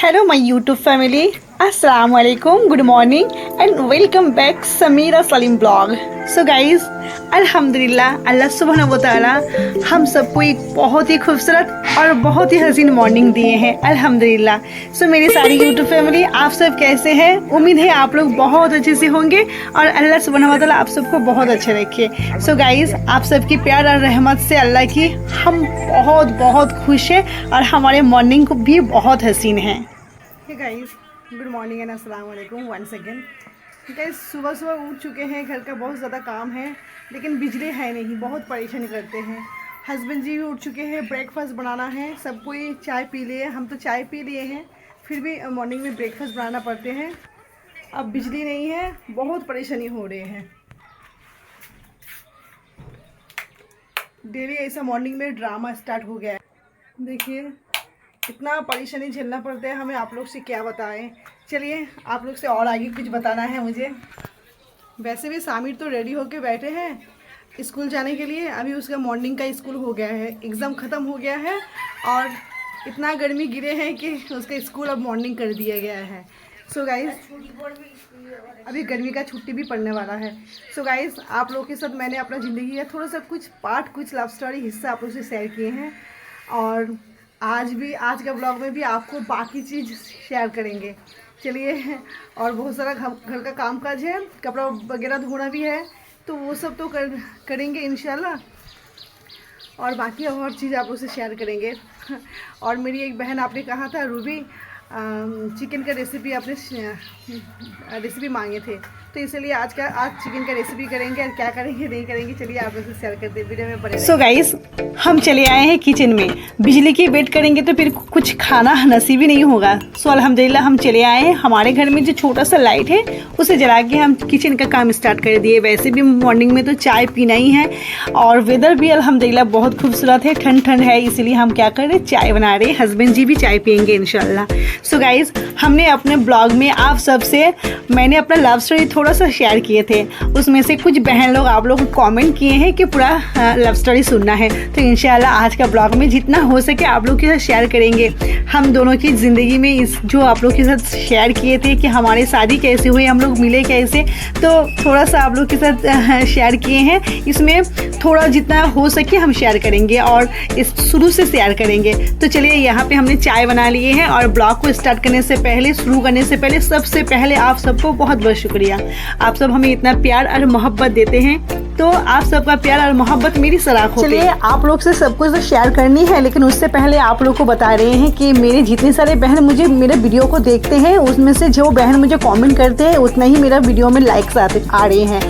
Hello my YouTube family, Assalamu alaikum, good morning and welcome back Samira Salim blog. So guys, अल्हम्दुलिल्लाह अल्लाह सुब्हानहू व तआला हम सबको एक बहुत ही खूबसूरत और बहुत ही हसीन मॉर्निंग दिए हैं अल्हम्दुलिल्लाह। सो मेरी सारी यूट्यूब फैमिली आप सब कैसे हैं? उम्मीद है आप लोग बहुत अच्छे से होंगे और अल्लाह सुब्हानहू व तआला आप सबको बहुत अच्छे रखे। सो गाइज़, आप सबकी प्यार और रहमत से अल्लाह की हम बहुत बहुत खुश हैं और हमारे मॉर्निंग को भी बहुत हसीन है। गाइज़, गुड मॉर्निंग एंड अस्सलाम वालेकुम वंस अगेन। गाइस, सुबह सुबह उठ चुके हैं, घर का बहुत ज़्यादा काम है लेकिन बिजली है नहीं, बहुत परेशान करते हैं। हस्बैंड जी भी उठ चुके हैं, ब्रेकफास्ट बनाना है, सब कोई चाय पी लिए, हम तो चाय पी लिए हैं, फिर भी मॉर्निंग में ब्रेकफास्ट बनाना पड़ते हैं। अब बिजली नहीं है, बहुत परेशानी हो रहे हैं। डेली ऐसा मॉर्निंग में ड्रामा स्टार्ट हो गया है। देखिए इतना परेशानी झेलना पड़ता है हमें, आप लोग से क्या बताएं। चलिए आप लोग से और आगे कुछ बताना है मुझे। वैसे भी सामिर तो रेडी होके बैठे हैं स्कूल जाने के लिए। अभी उसका मॉर्निंग का स्कूल हो गया है, एग्ज़ाम ख़त्म हो गया है और इतना गर्मी गिरे हैं कि उसका स्कूल अब मॉर्निंग कर दिया गया है। सो गाइज़, अभी गर्मी का छुट्टी भी पड़ने वाला है। सो गाइज़, आप लोग के साथ मैंने अपना ज़िंदगी का थोड़ा सा कुछ पार्ट, कुछ लव स्टोरी हिस्सा आप लोग से शेयर किए हैं और आज का ब्लॉग में भी आपको बाकी चीज़ शेयर करेंगे। चलिए, और बहुत सारा घर का काम काज है, कपड़ा वगैरह धोना भी है, तो वो सब तो करेंगे इंशाल्लाह। और बाकी और चीज़ आप उससे शेयर करेंगे। और मेरी एक बहन, आपने कहा था रूबी, चिकन का रेसिपी आपने रेसिपी मांगे थे, तो इसलिए आज चिकन का रेसिपी करेंगे। और क्या करेंगे नहीं करेंगे, चलिए आप लोग से शेयर करते हैं, वीडियो में बने। सो गाइस, हम चले आए हैं किचन में। बिजली की वेट करेंगे तो फिर कुछ खाना नसीब ही नहीं होगा। सो अल्हम्दुलिल्लाह हम चले आए हैं। हमारे घर में जो छोटा सा लाइट है उसे जला के हम किचन का काम स्टार्ट कर दिए। वैसे भी मॉर्निंग में तो चाय पीना ही है और वेदर भी अल्हम्दुलिल्लाह बहुत खूबसूरत है, ठंड ठंड है, इसीलिए हम क्या कर रहे हैं, चाय बना रहे हैं। हस्बैंड जी भी चाय पियेंगे इंशाल्लाह। सो गाइज़, हमने अपने ब्लॉग में आप सबसे मैंने अपना लव स्टोरी थोड़ा सा शेयर किए थे। उसमें से कुछ बहन लोग आप लोग कमेंट किए हैं कि पूरा लव स्टोरी सुनना है, तो इंशाल्लाह आज का ब्लॉग में जितना हो सके आप लोग के साथ शेयर करेंगे। हम दोनों की ज़िंदगी में इस जो आप लोग के साथ शेयर किए थे कि हमारी शादी कैसे हुई, हम लोग मिले कैसे, तो थोड़ा सा आप लोग के साथ शेयर किए हैं। इसमें थोड़ा जितना हो सके हम शेयर करेंगे और इस शुरू से शेयर करेंगे। तो चलिए, यहाँ पे हमने चाय बना लिए हैं और ब्लॉग को स्टार्ट करने से पहले, शुरू करने से पहले, सबसे पहले आप सबको बहुत बहुत शुक्रिया। आप सब हमें इतना प्यार और मोहब्बत देते हैं, तो आप सबका प्यार और मोहब्बत मेरी सराख होती है। चलिए, आप लोग से सब कुछ तो शेयर करनी है, लेकिन उससे पहले आप लोग को बता रहे हैं कि मेरे जितने सारे बहन मुझे मेरे वीडियो को देखते हैं, उसमें से जो बहन मुझे कमेंट करते हैं उतना ही मेरा वीडियो में लाइक्स आ रहे हैं।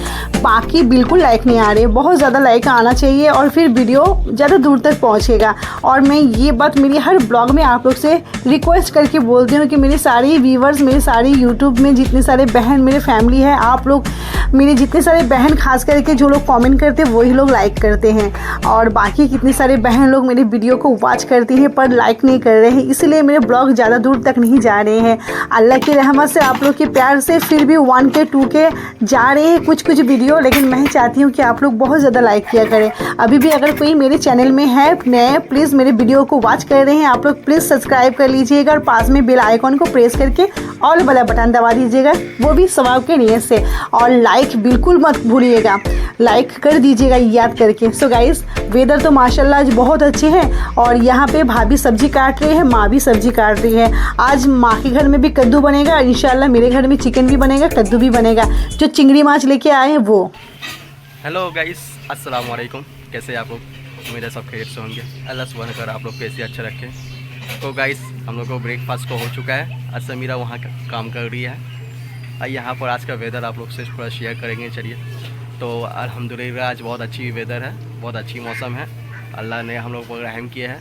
बाकी बिल्कुल लाइक नहीं आ रहे। बहुत ज़्यादा लाइक आना चाहिए और फिर वीडियो ज़्यादा दूर तक पहुँचेगा। और मैं ये बात मेरी हर ब्लॉग में आप लोग से रिक्वेस्ट करके बोलती हूँ कि मेरे सारे व्यूवर्स, मेरे सारे यूट्यूब में जितने सारे बहन मेरे फैमिली है, आप लोग मेरे जितने सारे बहन, खास करके जो लोग कमेंट करते हैं वही लोग लाइक करते हैं और बाकी कितने सारे बहन लोग मेरे वीडियो को वॉच करती हैं पर लाइक नहीं कर रहे हैं, इसलिए मेरे ब्लॉग ज़्यादा दूर तक नहीं जा रहे हैं। अल्लाह की रहमत से, आप लोग के प्यार से फिर भी 1K 2K जा रहे हैं कुछ वीडियो, लेकिन मैं चाहती हूँ कि आप लोग बहुत ज़्यादा लाइक किया करें। अभी भी अगर कोई मेरे चैनल में है नए, प्लीज़ मेरे वीडियो को वॉच कर रहे हैं आप लोग, प्लीज़ सब्सक्राइब कर लीजिएगा और पास में बेल आइकॉन को प्रेस करके ऑल वाला बटन दबा दीजिएगा, वो भी सवाब के नियत से। और लाइक बिल्कुल मत भूलिएगा, लाइक कर दीजिएगा याद करके। सो गाइस, वेदर तो माशाल्लाह आज बहुत अच्छे हैं और यहाँ पे भाभी सब्जी काट रहे हैं, माँ भी सब्जी काट रही है। आज माँ के घर में भी कद्दू बनेगा इंशाल्लाह, मेरे घर में चिकन भी बनेगा, कद्दू भी बनेगा, जो चिंगड़ी माछ लेके आए हैं वो। हेलो गाइस, अस्सलाम वालेकुम। कैसे आप लोग? उम्मीद है सब खैरियत से होंगे। अल्लाह सुब्हान कर आप लोग कैसे अच्छा रखें। तो गाइस, हम लोग को ब्रेकफास्ट तो हो चुका है। आज समीरा वहाँ काम कर रही है और यहाँ पर आज का वेदर आप लोग से थोड़ा शेयर करेंगे। चलिए, तो अल्हम्दुलिल्लाह आज बहुत अच्छी वेदर है, बहुत अच्छी मौसम है। अल्लाह ने हम लोग पर रहम किया है।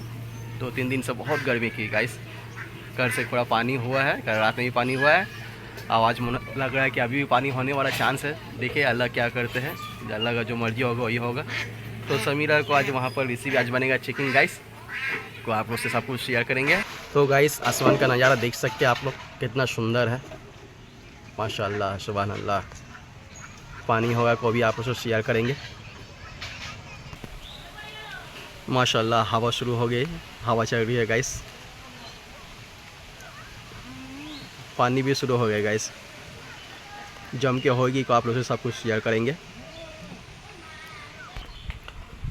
2-3 दिन से बहुत गर्मी की गाइस, कल से थोड़ा पानी हुआ है, कल रात में भी पानी हुआ है, आवाज़ लग रहा है कि अभी भी पानी होने वाला चांस है। देखिए अल्लाह क्या करते हैं, अल्लाह का जो मर्जी होगा वही होगा। तो समीरा को आज वहाँ पर रेसिपी आज बनेगा चिकन गाइस, को आप लोग से सब कुछ शेयर करेंगे। तो गाइस, आसमान का नज़ारा देख सकते हैं आप लोग, कितना सुंदर है, माशाल्लाह, सुभान अल्लाह। पानी होगा को भी आप लोग से शेयर करेंगे। माशाल्लाह, हवा शुरू हो गई, हवा चल रही है गाइस। पानी भी शुरू हो गया गाइस। जम के होगी तो आप लोग से सब कुछ शेयर करेंगे।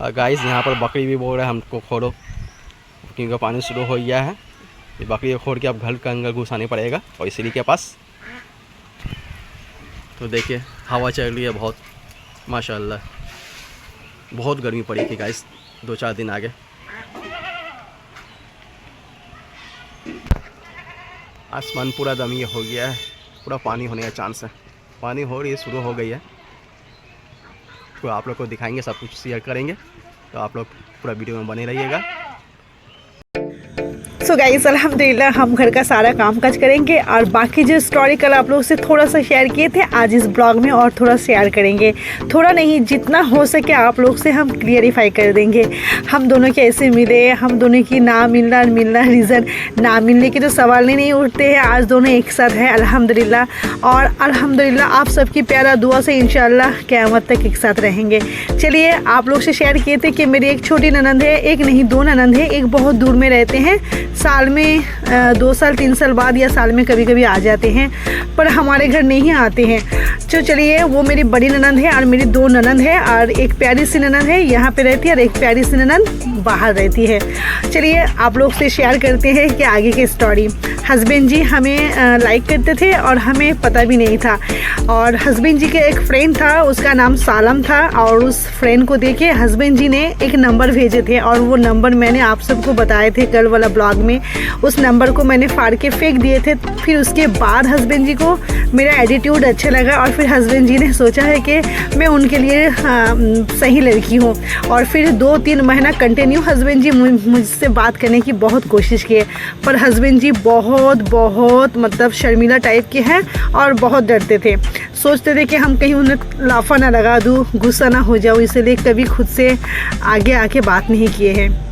और गाइस यहाँ पर बकरी भी बोल रहा है हमको खोलो, क्योंकि पानी शुरू हो गया है। ये बकरी को खोल के अब घर के अंदर घुसाने पड़ेगा और इसीलिए के पास। तो देखिए हवा चल रही है बहुत, माशाल्लाह। बहुत गर्मी पड़ी थी गाइस 2-4 दिन आगे। आसमान पूरा दमी हो गया है, पूरा पानी होने का चांस है। पानी हो रही है, शुरू हो गई है। तो आप लोग को दिखाएंगे, सब कुछ शेयर करेंगे, तो आप लोग पूरा वीडियो में बने रहिएगा। सो गाइस अल्हम्दुलिल्लाह हम घर का सारा काम काज करेंगे और बाकी जो स्टोरी कल आप लोगों से थोड़ा सा शेयर किए थे आज इस ब्लॉग में और थोड़ा शेयर करेंगे। थोड़ा नहीं, जितना हो सके आप लोग से हम क्लियरिफाई कर देंगे हम दोनों कैसे मिले, हम दोनों की ना मिलना रीज़न, ना मिलने के तो सवाल ही नहीं उठते हैं। आज दोनों एक साथ हैं अल्हम्दुलिल्लाह। और अल्हम्दुलिल्लाह आप सबकी प्यारा दुआ से इंशाअल्लाह क़यामत तक एक साथ रहेंगे। चलिए आप लोग से शेयर किए थे कि मेरी एक छोटी ननंद है, एक नहीं 2 ननंद है। एक बहुत दूर में रहते हैं, साल में 2 साल 3 साल बाद या साल में कभी कभी आ जाते हैं, पर हमारे घर नहीं आते हैं। तो चलिए वो मेरी बड़ी ननंद है और मेरी 2 ननंद है, और एक प्यारी सी ननंद है यहाँ पे रहती है और एक प्यारी सी ननंद बाहर रहती है। चलिए आप लोग से शेयर करते हैं कि आगे की स्टोरी। हस्बैंड जी हमें लाइक करते थे और हमें पता भी नहीं था। और हस्बैंड जी के एक फ्रेंड था, उसका नाम सालम था, और उस फ्रेंड को देखे हस्बैंड जी ने एक नंबर भेजे थे, और वो नंबर मैंने आप सबको बताए थे कल वाला ब्लॉग में। उस नंबर को मैंने फाड़ के फेंक दिए थे। फिर उसके बाद हस्बैंड जी को मेरा एटीट्यूड अच्छा लगा और फिर हस्बैंड जी ने सोचा है कि मैं उनके लिए सही लड़की हूँ। और फिर 2-3 महीना कंटिन्यू हस्बैंड जी मुझसे बात करने की बहुत कोशिश किए, पर हस्बैंड जी बहुत मतलब शर्मीला टाइप के हैं और बहुत डरते थे। सोचते थे कि हम कहीं उन्हें लाफा ना लगा दूँ, गुस्सा ना हो जाऊँ, इसलिए कभी खुद से आगे आके बात नहीं किए हैं।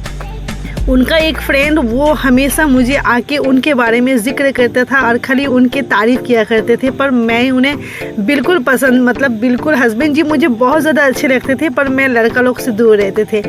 उनका एक फ्रेंड वो हमेशा मुझे आके उनके बारे में ज़िक्र करता था और खाली उनके तारीफ़ किया करते थे, पर मैं उन्हें बिल्कुल पसंद, मतलब बिल्कुल हस्बैंड जी मुझे बहुत ज़्यादा अच्छे लगते थे, पर मैं लड़का लोग से दूर रहते थे।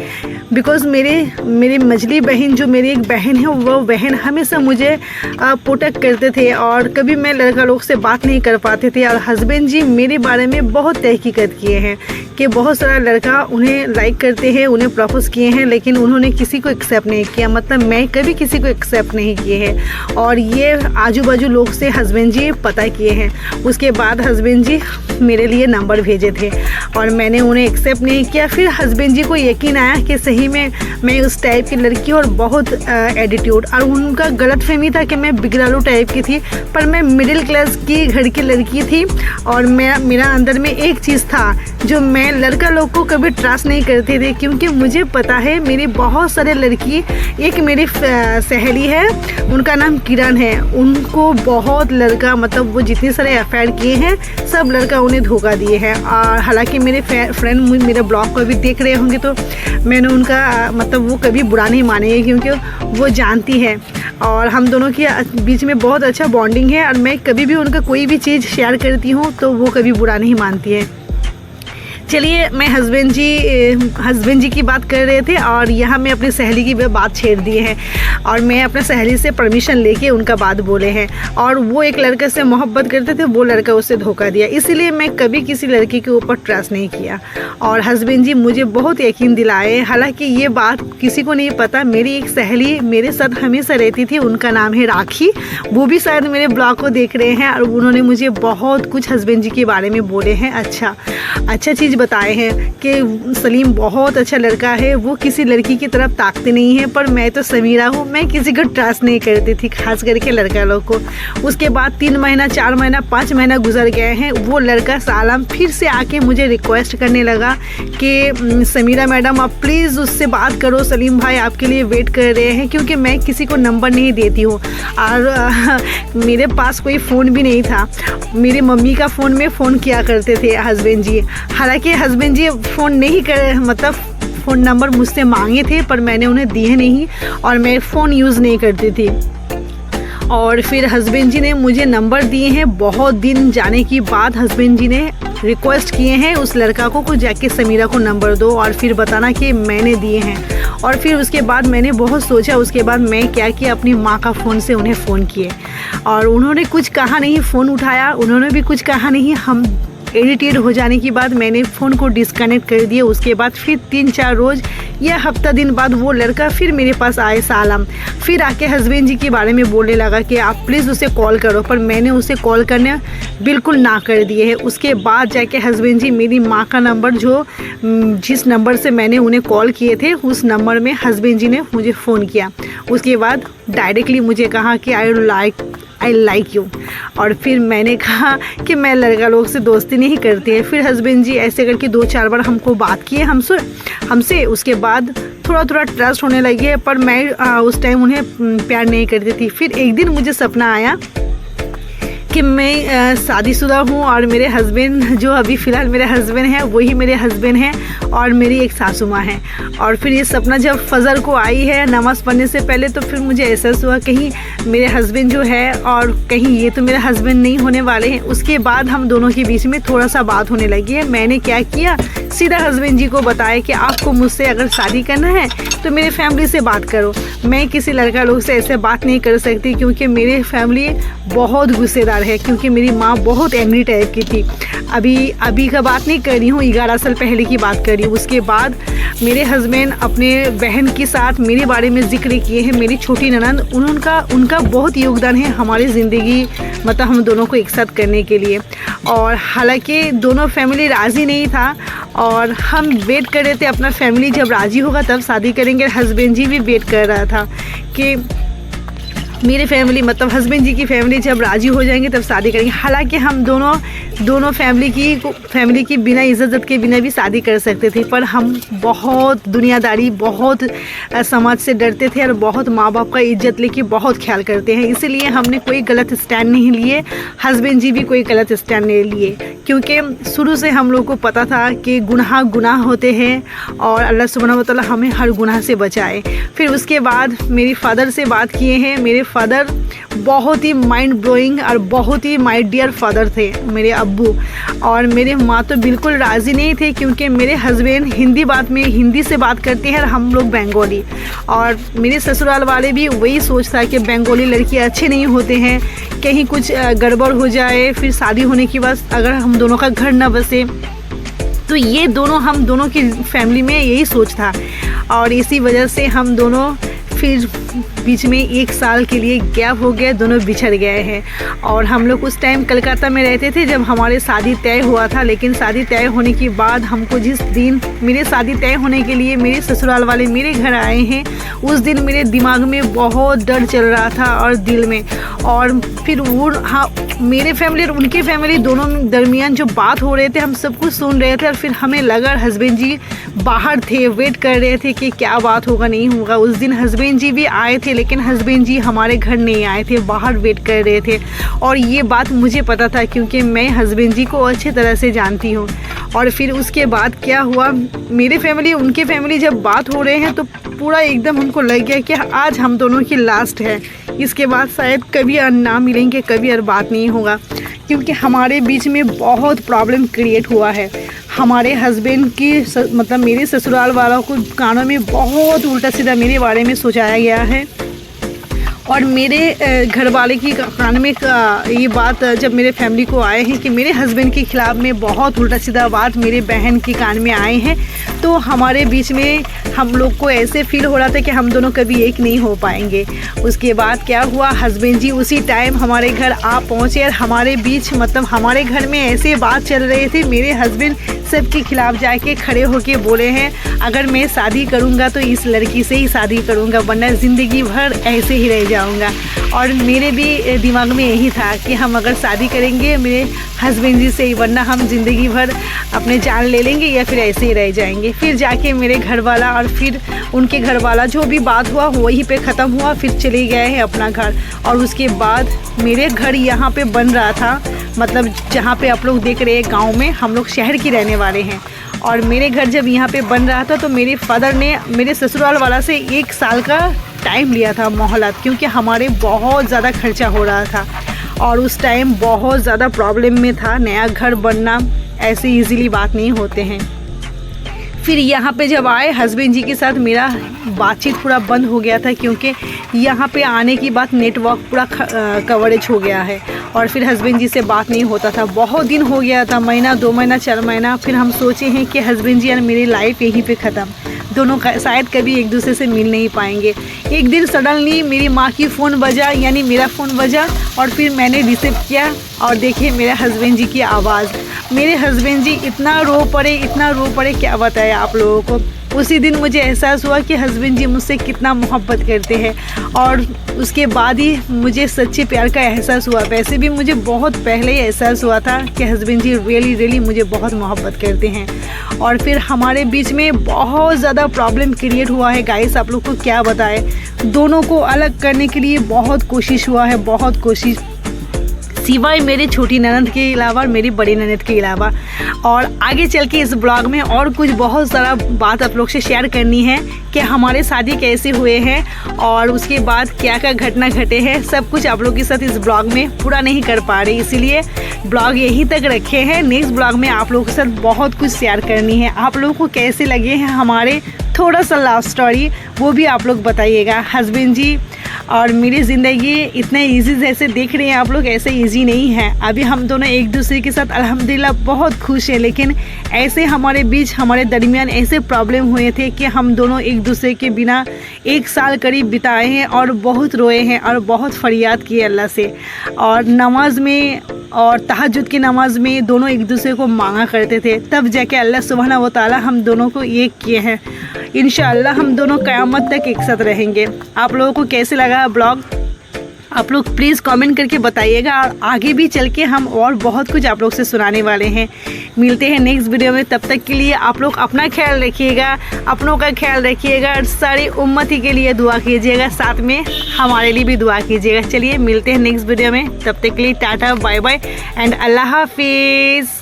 बिकॉज़ मेरी मझली बहन, जो मेरी एक बहन है, वो बहन हमेशा मुझे प्रोटेक्ट करते थे और कभी मैं लड़का लोग से बात नहीं कर पाते थे। और हस्बैंड जी मेरे बारे में बहुत तहकीकत किए हैं कि बहुत सारा लड़का उन्हें लाइक करते हैं, उन्हें प्रपोज किए हैं, लेकिन उन्होंने किसी को एक्सेप्ट नहीं किया। मतलब मैं कभी किसी को एक्सेप्ट नहीं किए हैं, और ये आजू बाजू लोग से हस्बैंड जी पता किए हैं। उसके बाद हस्बैंड जी मेरे लिए नंबर भेजे थे और मैंने उन्हें एक्सेप्ट नहीं किया। फिर हस्बैंड जी को यकीन आया कि सही में मैं उस टाइप की लड़की और बहुत एटीट्यूड, और उनका गलत फहमी था कि मैं बिगड़ालू टाइप की थी, पर मैं मिडिल क्लास की घर की लड़की थी। और मेरा अंदर में एक चीज़ था जो मैं लड़का लोग को कभी ट्रस्ट नहीं करते थे, क्योंकि मुझे पता है मेरी बहुत सारे लड़की, एक मेरी सहेली है उनका नाम किरण है, उनको बहुत लड़का, मतलब वो जितने सारे अफेयर किए हैं सब लड़का उन्हें धोखा दिए हैं। और हालांकि मेरे फ्रेंड मेरे ब्लॉग को भी देख रहे होंगे तो मैंने उनका मतलब वो कभी बुरा नहीं मानेंगे, क्योंकि वो जानती है और हम दोनों के बीच में बहुत अच्छा बॉन्डिंग है। और मैं कभी भी उनका कोई भी चीज़ शेयर करती हूँ तो वो कभी बुरा नहीं मानती है। चलिए मैं हस्बैंड जी की बात कर रहे थे और यहाँ मैं अपनी सहेली की बात छेड़ दिए हैं, और मैं अपने सहेली से परमिशन लेके उनका बात बोले हैं। और वो एक लड़के से मोहब्बत करते थे, वो लड़का उससे धोखा दिया, इसीलिए मैं कभी किसी लड़की के ऊपर ट्रस्ट नहीं किया। और हस्बैंड जी मुझे बहुत यकीन दिलाए। हालांकि ये बात किसी को नहीं पता, मेरी एक सहेली मेरे साथ हमेशा रहती थी, उनका नाम है राखी, वो भी शायद मेरे ब्लॉग को देख रहे हैं, और उन्होंने मुझे बहुत कुछ हस्बैंड जी के बारे में बोले हैं, अच्छा चीज़ बताए हैं कि सलीम बहुत अच्छा लड़का है, वो किसी लड़की की तरफ ताकते नहीं है। पर मैं तो समीरा हूँ, मैं किसी को ट्रस्ट नहीं करती थी, खास करके लड़का लोग को। उसके बाद 3 महीना 4 महीना 5 महीना गुजर गए हैं। वो लड़का सालम फिर से आके मुझे रिक्वेस्ट करने लगा कि समीरा मैडम आप प्लीज़ उससे बात करो, सलीम भाई आपके लिए वेट कर रहे हैं, क्योंकि मैं किसी को नंबर नहीं देती हूँ। और मेरे पास कोई फ़ोन भी नहीं था, मेरी मम्मी का फ़ोन में फ़ोन किया करते थे हस्बैंड जी। हालांकि हस्बैंड जी फ़ोन नहीं कर, मतलब फ़ोन नंबर मुझसे मांगे थे, पर मैंने उन्हें दिए नहीं और मैं फ़ोन यूज़ नहीं करती थी। और फिर हस्बैंड जी ने मुझे नंबर दिए हैं। बहुत दिन जाने के बाद हस्बैंड जी ने रिक्वेस्ट किए हैं उस लड़का को जाके समीरा को नंबर दो और फिर बताना कि मैंने दिए हैं। और फिर उसके बाद मैंने बहुत सोचा, उसके बाद मैं क्या किया, अपनी माँ का फ़ोन से उन्हें फ़ोन किए और उन्होंने कुछ कहा नहीं, फ़ोन उठाया, उन्होंने भी कुछ कहा नहीं। हम इरिटेट हो जाने के बाद मैंने फ़ोन को डिस्कनेक्ट कर दिया। उसके बाद फिर 3-4 रोज़ या हफ्ता दिन बाद वो लड़का फिर मेरे पास आए सालम, फिर आके हस्बैंड जी के बारे में बोलने लगा कि आप प्लीज़ उसे कॉल करो, पर मैंने उसे कॉल करने बिल्कुल ना कर दिए है। उसके बाद जाके हस्बैंड जी मेरी माँ का नंबर जिस नंबर से मैंने उन्हें कॉल किए थे उस नंबर में हस्बैंड जी ने मुझे फ़ोन किया। उसके बाद डायरेक्टली मुझे कहा कि आई लाइक यू, और फिर मैंने कहा कि मैं लड़का लोग से दोस्ती नहीं करती है। फिर हस्बैंड जी ऐसे करके 2-4 बार हमको बात किए हमसे। उसके बाद थोड़ा ट्रस्ट होने लगी है, पर मैं उस टाइम उन्हें प्यार नहीं करती थी। फिर एक दिन मुझे सपना आया कि मैं शादीशुदा हूँ और मेरे हस्बैंड जो अभी फ़िलहाल मेरे हस्बैंड हैं वही मेरे हस्बैंड हैं और मेरी एक सासू माँ हैं। और फिर ये सपना जब फजर को आई है नमाज़ पढ़ने से पहले, तो फिर मुझे एहसास हुआ कहीं मेरे हस्बैंड जो है और कहीं ये तो मेरे हस्बैंड नहीं होने वाले हैं। उसके बाद हम दोनों के बीच में थोड़ा सा बात होने लगी है। मैंने क्या किया, सीधा हस्बैंड जी को बताया कि आपको मुझसे अगर शादी करना है तो मेरे फैमिली से बात करो। मैं किसी लड़का लोग से ऐसे बात नहीं कर सकती क्योंकि मेरी फैमिली बहुत गुस्सेदार है, क्योंकि मेरी माँ बहुत एंग्री टाइप की थी। अभी का बात नहीं कर रही हूँ, 11 साल पहले की बात कर रही हूँ। उसके बाद मेरे हस्बैंड अपने बहन के साथ मेरे बारे में जिक्र किए हैं। मेरी छोटी ननद, उनका बहुत योगदान है हमारी ज़िंदगी, मतलब हम दोनों को एक साथ करने के लिए। और हालांकि दोनों फैमिली राज़ी नहीं था और हम वेट कर रहे थे अपना फैमिली जब राज़ी होगा तब शादी करेंगे। हस्बैंड जी भी वेट कर रहा था कि मेरे फैमिली मतलब हस्बैंड जी की फैमिली जब राज़ी हो जाएंगे तब शादी करेंगे। हालांकि हम दोनों फैमिली की बिना इजाज़त के बिना भी शादी कर सकते थे, पर हम बहुत दुनियादारी, बहुत समाज से डरते थे और बहुत माँ बाप का इज्जत लेके बहुत ख्याल करते हैं, इसीलिए हमने कोई गलत स्टैंड नहीं लिए। हस्बैंड जी भी कोई गलत स्टैंड नहीं लिए, क्योंकि शुरू से हम लोग को पता था कि गुनाह होते हैं और अल्लाह सुब्हानहू व तआला हमें हर गुनाह से बचाए। फिर उसके बाद मेरे फादर से बात किए हैं। मेरे फादर बहुत ही माइंड ब्लोइंग और बहुत ही माय डियर फादर थे मेरे अब्बू, और मेरे माँ तो बिल्कुल राज़ी नहीं थे क्योंकि मेरे हस्बैंड हिंदी से बात करते हैं और हम लोग बंगाली, और मेरे ससुराल वाले भी वही सोच था कि बंगाली लड़के अच्छे नहीं होते हैं, कहीं कुछ गड़बड़ हो जाए, फिर शादी होने के बाद अगर हम दोनों का घर ना बसे, तो ये हम दोनों की फैमिली में यही सोच था। और इसी वजह से हम दोनों फिर बीच में 1 साल के लिए गैप हो गया, दोनों बिछड़ गए हैं। और हम लोग उस टाइम कलकत्ता में रहते थे जब हमारे शादी तय हुआ था, लेकिन शादी तय होने के बाद हमको जिस दिन मेरे शादी तय होने के लिए मेरे ससुराल वाले मेरे घर आए हैं, उस दिन मेरे दिमाग में बहुत डर चल रहा था और दिल में। और फिर मेरे फैमिली और उनके फैमिली दोनों दरमियान जो बात हो रहे थे हम सब कुछ सुन रहे थे, और फिर हमें लगा हस्बैंड जी बाहर थे, वेट कर रहे थे कि क्या बात होगा नहीं होगा। उस दिन हस्बैंड जी भी आए थे, लेकिन हस्बैंड जी हमारे घर नहीं आए थे, बाहर वेट कर रहे थे। और ये बात मुझे पता था क्योंकि मैं हस्बैंड जी को अच्छी तरह से जानती हूँ। और फिर उसके बाद क्या हुआ, मेरे फैमिली उनके फैमिली जब बात हो रहे हैं तो पूरा एकदम हमको लग गया कि आज हम दोनों की लास्ट है, इसके बाद शायद कभी और ना मिलेंगे, कभी और बात नहीं होगा, क्योंकि हमारे बीच में बहुत प्रॉब्लम क्रिएट हुआ है। हमारे हस्बैंड की मतलब मेरे ससुराल वालों को कानों में बहुत उल्टा सीधा मेरे बारे में सोचाया गया है, और मेरे घर वाले की कान में ये बात जब मेरे फैमिली को आए हैं कि मेरे हस्बैंड के ख़िलाफ़ में बहुत उल्टा सीधा बात मेरे बहन की कान में आए हैं, तो हमारे बीच में हम लोग को ऐसे फील हो रहा था कि हम दोनों कभी एक नहीं हो पाएंगे। उसके बाद क्या हुआ, हस्बैंड जी उसी टाइम हमारे घर आ पहुँचे और हमारे बीच मतलब हमारे घर में ऐसे बात चल रही थी, मेरे हस्बैंड सबके खिलाफ़ जाके खड़े होके बोले हैं अगर मैं शादी करूँगा तो इस लड़की से ही शादी करूँगा, वरना ज़िंदगी भर ऐसे ही रह जाऊँगा। और मेरे भी दिमाग में यही था कि हम अगर शादी करेंगे मेरे हस्बैंड जी से ही, वरना हम ज़िंदगी भर अपने जान ले लेंगे या फिर ऐसे ही रह जाएंगे। फिर जाके मेरे घर वाला और फिर उनके घर वाला जो भी बात हुआ वहीं पे ख़त्म हुआ, फिर चले गए हैं अपना घर। और उसके बाद मेरे घर यहाँ पे बन रहा था, मतलब जहाँ पे आप लोग देख रहे हैं गाँव में, हम लोग शहर की रहने वाले हैं, और मेरे घर जब यहाँ पे बन रहा था तो मेरे फादर ने मेरे ससुराल वाला से 1 साल का टाइम लिया था मोहलत, क्योंकि हमारे बहुत ज़्यादा खर्चा हो रहा था और उस टाइम बहुत ज़्यादा प्रॉब्लम में था। नया घर बनना ऐसे इजीली बात नहीं होते हैं। फिर यहाँ पे जब आए हस्बैंड जी के साथ मेरा बातचीत पूरा बंद हो गया था, क्योंकि यहाँ पे आने की बाद नेटवर्क पूरा कवरेज हो गया है और फिर हस्बैंड जी से बात नहीं होता था। बहुत दिन हो गया था, महीना 2 महीना 4 महीना। फिर हम सोचे हैं कि हस्बैंड जी और मेरी लाइफ यहीं पे ख़त्म, दोनों शायद कभी एक दूसरे से मिल नहीं पाएंगे। एक दिन सडनली मेरी माँ की फ़ोन बजा, यानी मेरा फ़ोन बजा और फिर मैंने रिसीव किया और देखिए मेरे हस्बैंड जी की आवाज़। मेरे हस्बैंड जी इतना रो पड़े क्या बताएं आप लोगों को। उसी दिन मुझे एहसास हुआ कि हस्बैंड जी मुझसे कितना मोहब्बत करते हैं और उसके बाद ही मुझे सच्चे प्यार का एहसास हुआ। वैसे भी मुझे बहुत पहले ही एहसास हुआ था कि हस्बैंड जी रियली मुझे बहुत मोहब्बत करते हैं। और फिर हमारे बीच में बहुत ज़्यादा प्रॉब्लम क्रिएट हुआ है गाइस, आप लोग को क्या बताएं। दोनों को अलग करने के लिए बहुत कोशिश हुआ है, बहुत कोशिश, सिवाय मेरे छोटी ननद के अलावा और मेरी बड़ी ननद के अलावा। और आगे चल के इस ब्लॉग में और कुछ बहुत सारा बात आप लोग से शेयर करनी है कि हमारे शादी कैसे हुए हैं और उसके बाद क्या क्या घटना घटे हैं। सब कुछ आप लोग के साथ इस ब्लॉग में पूरा नहीं कर पा रहे, इसीलिए ब्लॉग यहीं तक रखे हैं। नेक्स्ट ब्लॉग में आप लोगों के साथ बहुत कुछ शेयर करनी है। आप लोगों को कैसे लगे हैं हमारे थोड़ा सा लव स्टोरी, वो भी आप लोग बताइएगा। हस्बैंड जी और मेरी ज़िंदगी इतने इजी जैसे देख रहे हैं आप लोग, ऐसे इजी नहीं है। अभी हम दोनों एक दूसरे के साथ अल्हम्दुलिल्लाह बहुत खुश हैं, लेकिन ऐसे हमारे बीच, हमारे दरमियान ऐसे प्रॉब्लम हुए थे कि हम दोनों एक दूसरे के बिना 1 साल करीब बिताए हैं और बहुत रोए हैं और बहुत फरियाद किए अल्लाह से। और नमाज में और तहज्जुद की नमाज़ में दोनों एक दूसरे को मांगा करते थे, तब जाके अल्लाह सुब्हानहू व तआला हम दोनों को एक किए हैं। इंशाअल्लाह हम दोनों क़यामत तक एक साथ रहेंगे। आप लोगों को कैसे लगा ब्लॉग, आप लोग प्लीज़ कमेंट करके बताइएगा। और आगे भी चल के हम और बहुत कुछ आप लोग से सुनाने वाले हैं। मिलते हैं नेक्स्ट वीडियो में, तब तक के लिए आप लोग अपना ख्याल रखिएगा, अपनों का ख्याल रखिएगा और सारी उम्मती के लिए दुआ कीजिएगा, साथ में हमारे लिए भी दुआ कीजिएगा। चलिए मिलते हैं नेक्स्ट वीडियो में, तब तक के लिए टाटा बाय बाय एंड अल्लाह हाफिज़।